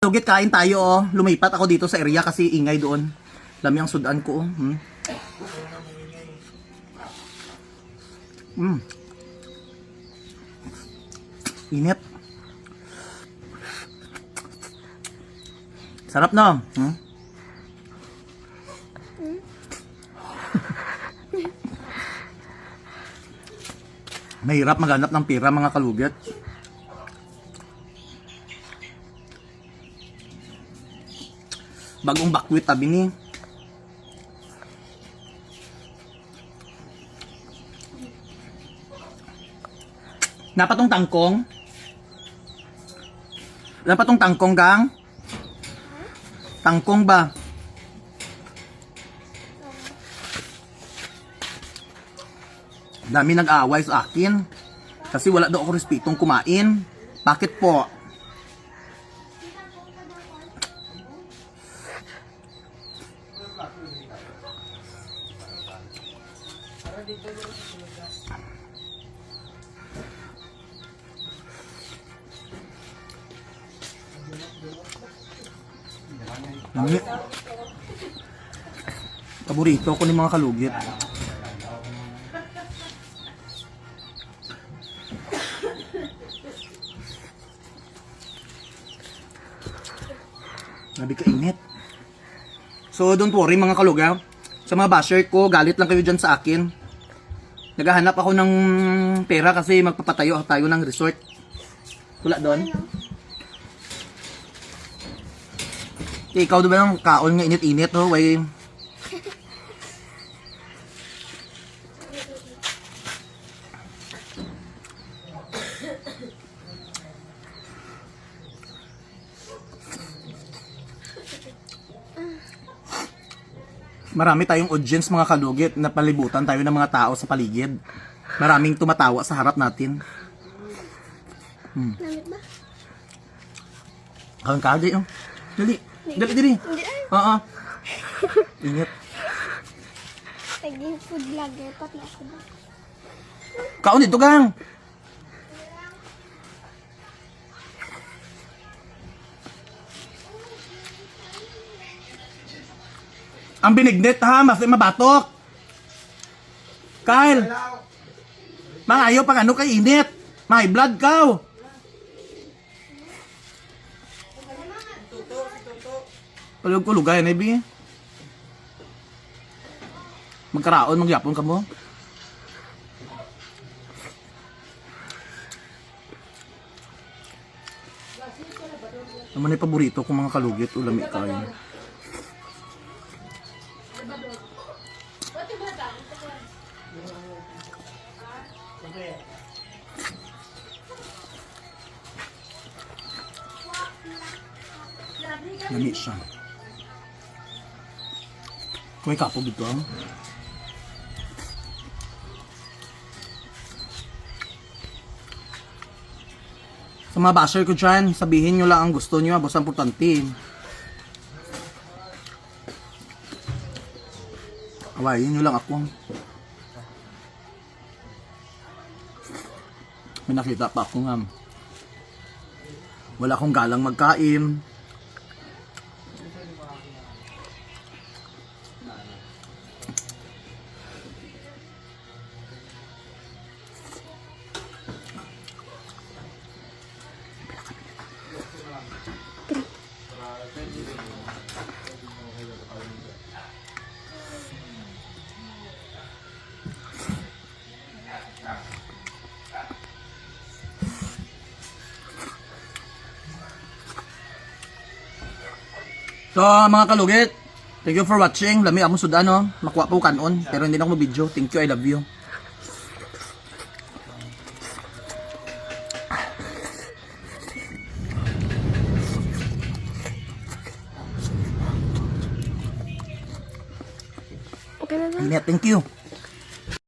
Lugit, kain tayo oh. Lumipat ako dito sa area kasi ingay doon. Lami ang sudan ko oh. Init. Sarap na. Mahirap maghanap ng pera mga kalugit. Bagong bakwit tabi ni. Napatong tangkong? Napatong tangkong gang? Tangkong ba? Dami nag-aaway sa akin kasi wala daw ako respetong kumain. Bakit po? Lami. Paborito ko ni mga kalugit. Grabe kainit. So don't worry mga kaluga. Sa mga basher ko, galit lang kayo dyan sa akin. Naghahanap ako ng pera kasi magpapatayo tayo ng resort. Wala doon. Ikaw diba yung kaon nga init-init oh, way. Marami tayong audience mga kalugit na palibutan tayo ng mga tao sa paligid. Maraming tumatawa sa harap natin. Namit ba? Kaon ka oh. Dali. Dali, dali. Oo. Ingat. Naging food vlogger pati ako ba? Kaon dito gang. Ang binignet ha, mas mabatok. Kyle. Mangayo pag ano kay init. May blood ka. Palug ko lugay na ibi. Magkaraon, magyapon ka mo. Naman ay paborito kong mga kalugit. Ulami kayo. Lami siya. Kung may kapog dito ah. Sa mga basher ko dyan, sabihin nyo lang ang gusto nyo, basta importante. Awayin nyo lang ako. May nakita pa ako nga. Wala akong galang magkain. So mga kalugit, thank you for watching. Lami akong sudan no. Makuha po kanon, pero hindi na ako video. Thank you, I love you. Okay na ba? Thank you.